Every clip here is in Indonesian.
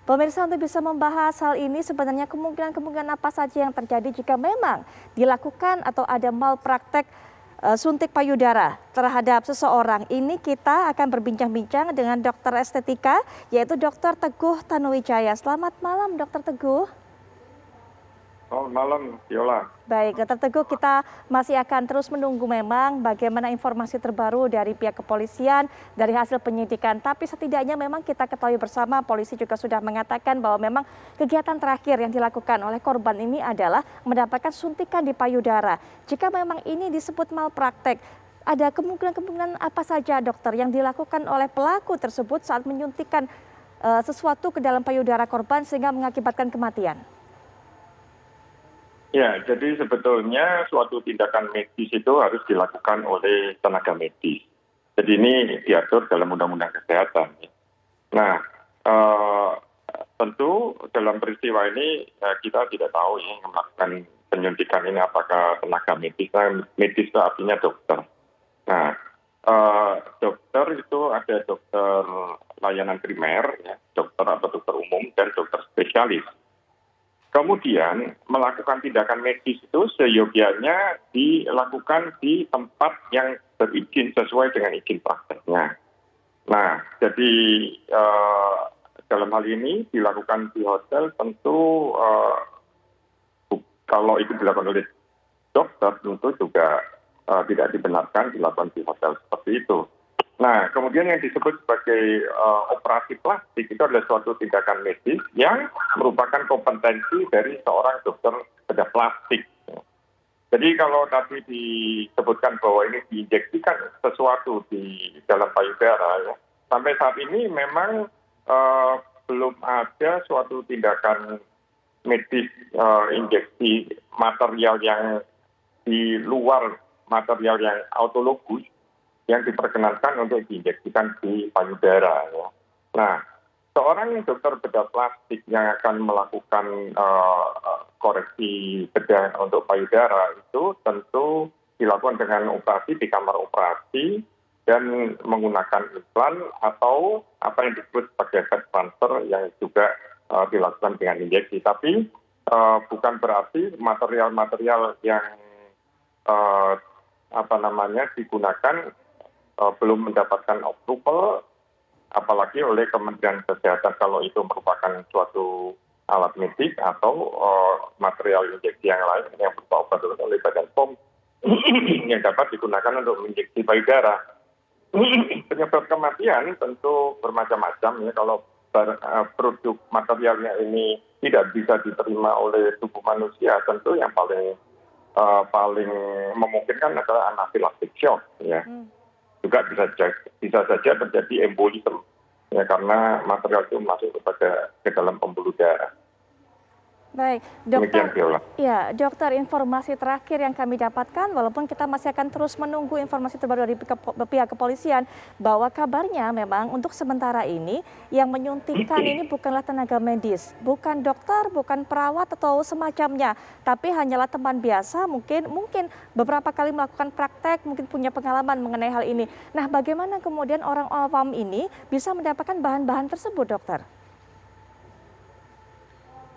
Pemirsa, untuk bisa membahas hal ini sebenarnya kemungkinan-kemungkinan apa saja yang terjadi jika memang dilakukan atau ada malpraktek suntik payudara terhadap seseorang. Ini kita akan berbincang-bincang dengan dokter estetika yaitu Dr. Teguh Tanuwijaya. Selamat malam Dr. Teguh. Selamat malam, Viola. Baik, Dr. Teguh, kita masih akan terus menunggu memang bagaimana informasi terbaru dari pihak kepolisian, dari hasil penyidikan. Tapi setidaknya memang kita ketahui bersama, polisi juga sudah mengatakan bahwa memang kegiatan terakhir yang dilakukan oleh korban ini adalah mendapatkan suntikan di payudara. Jika memang ini disebut malpraktek, ada kemungkinan-kemungkinan apa saja dokter yang dilakukan oleh pelaku tersebut saat menyuntikkan sesuatu ke dalam payudara korban sehingga mengakibatkan kematian? Ya, jadi sebetulnya suatu tindakan medis itu harus dilakukan oleh tenaga medis. Jadi ini diatur dalam Undang-Undang Kesehatan. Nah, tentu dalam peristiwa ini kita tidak tahu ya yang melakukan penyuntikan ini apakah tenaga medis. Nah, medis itu artinya dokter. Nah, dokter itu ada dokter layanan primer, ya, dokter atau dokter umum, dan dokter spesialis. Kemudian melakukan tindakan medis itu seyogianya dilakukan di tempat yang berizin sesuai dengan izin prakteknya. Nah, jadi dalam hal ini dilakukan di hotel tentu kalau itu dilakukan oleh dokter tentu juga tidak dibenarkan dilakukan di hotel seperti itu. Nah, kemudian yang disebut sebagai operasi plastik itu adalah suatu tindakan medis yang merupakan kompetensi dari seorang dokter bedah plastik. Jadi kalau tadi disebutkan bahwa ini diinjeksikan sesuatu di dalam payudara, ya, sampai saat ini memang belum ada suatu tindakan medis injeksi material yang di luar material yang autologus yang diperkenankan untuk diinjeksikan di payudara. Ya. Nah, seorang dokter bedah plastik yang akan melakukan koreksi bedah untuk payudara itu tentu dilakukan dengan operasi di kamar operasi dan menggunakan implan atau apa yang disebut sebagai fat transfer yang juga dilakukan dengan injeksi. Tapi bukan berarti material-material yang digunakan belum mendapatkan approval, apalagi oleh Kementerian Kesehatan kalau itu merupakan suatu alat medis atau material injeksi yang lain yang berupa obat oleh Badan POM yang dapat digunakan untuk menginjeksi payudara. Penyebab kematian tentu bermacam-macam ya. Kalau produk materialnya ini tidak bisa diterima oleh tubuh manusia, tentu yang paling memungkinkan adalah anafilaktik shock ya. Juga bisa saja terjadi embolisme ya, karena material itu masuk ke dalam pembuluh darah. Baik, dokter. Ya, dokter, informasi terakhir yang kami dapatkan, walaupun kita masih akan terus menunggu informasi terbaru dari pihak kepolisian, bahwa kabarnya memang untuk sementara ini yang menyuntikkan ini bukanlah tenaga medis, bukan dokter, bukan perawat atau semacamnya, tapi hanyalah teman biasa, mungkin beberapa kali melakukan praktek, mungkin punya pengalaman mengenai hal ini. Nah, bagaimana kemudian orang awam ini bisa mendapatkan bahan-bahan tersebut, dokter?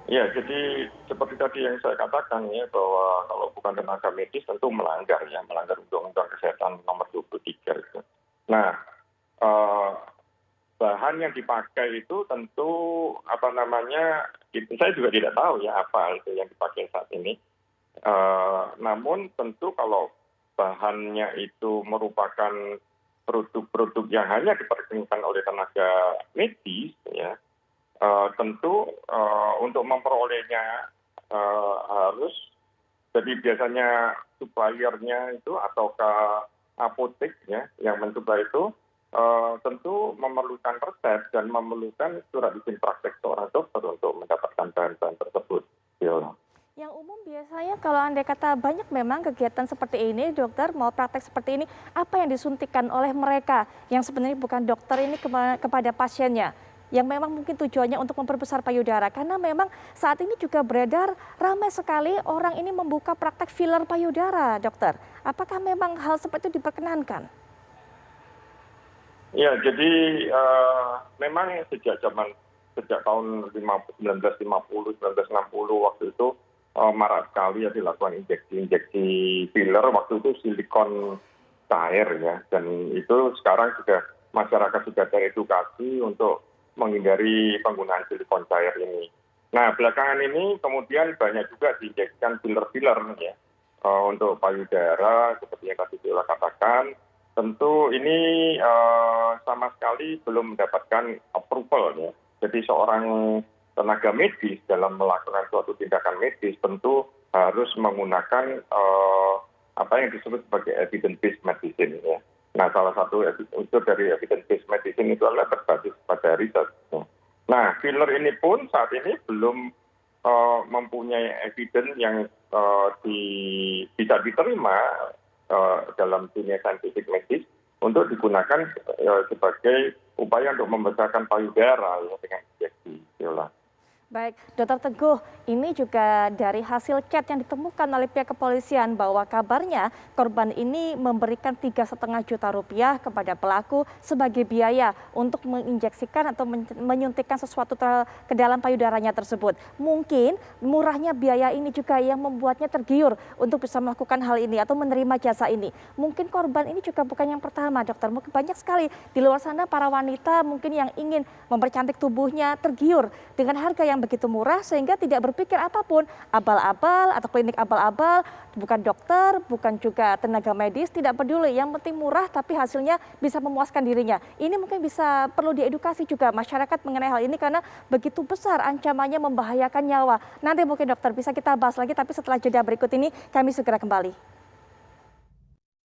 Ya, jadi seperti tadi yang saya katakan ya, bahwa kalau bukan tenaga medis tentu melanggar Undang-Undang Kesehatan nomor 23 itu. Nah, bahan yang dipakai itu tentu saya juga tidak tahu ya apa itu yang dipakai saat ini. Namun tentu kalau bahannya itu merupakan produk-produk yang hanya diperkenalkan oleh tenaga medis ya, tentu untuk memperolehnya harus, jadi biasanya suppliernya itu atau ke apotek ya yang mensuplai itu tentu memerlukan resep dan memerlukan surat izin praktek seorang dokter untuk mendapatkan bahan-bahan tersebut. Yang umum biasanya kalau andai kata banyak memang kegiatan seperti ini, dokter, mau praktek seperti ini, apa yang disuntikan oleh mereka yang sebenarnya bukan dokter ini kepada pasiennya? Yang memang mungkin tujuannya untuk memperbesar payudara. Karena memang saat ini juga beredar ramai sekali orang ini membuka praktek filler payudara, dokter. Apakah memang hal seperti itu diperkenankan? Ya, jadi memang sejak zaman sejak tahun 1950, 1960 waktu itu marak sekali ya dilakukan injeksi filler, waktu itu silikon cair ya, dan itu sekarang sudah masyarakat sudah teredukasi untuk menghindari penggunaan silikon cair ini. Nah, belakangan ini kemudian banyak juga diinjeksikan filler-filler ya untuk payudara seperti yang tadi Viola katakan. Tentu ini sama sekali belum mendapatkan approval ya. Jadi seorang tenaga medis dalam melakukan suatu tindakan medis tentu harus menggunakan apa yang disebut sebagai evidence-based medicine ya. Nah, salah satu unsur dari evidence-based medicine itu adalah berbasis pada riset. Nah, filler ini pun saat ini belum mempunyai evidence yang bisa diterima dalam dunia saintifik medis untuk digunakan sebagai upaya untuk membesarkan payudara ya, dengan injeksi. Baik, Dr. Teguh, ini juga dari hasil CAT yang ditemukan oleh pihak kepolisian bahwa kabarnya korban ini memberikan 3,5 juta rupiah kepada pelaku sebagai biaya untuk menginjeksikan atau menyuntikkan sesuatu ke dalam payudaranya tersebut. Mungkin murahnya biaya ini juga yang membuatnya tergiur untuk bisa melakukan hal ini atau menerima jasa ini. Mungkin korban ini juga bukan yang pertama, dokter. Mungkin banyak sekali di luar sana para wanita mungkin yang ingin mempercantik tubuhnya tergiur dengan harga yang begitu murah sehingga tidak berpikir apapun, abal-abal atau klinik abal-abal, bukan dokter, bukan juga tenaga medis, tidak peduli, yang penting murah tapi hasilnya bisa memuaskan dirinya. Ini mungkin bisa perlu diedukasi juga masyarakat mengenai hal ini karena begitu besar ancamannya membahayakan nyawa. Nanti mungkin dokter bisa kita bahas lagi tapi setelah jeda berikut ini kami segera kembali.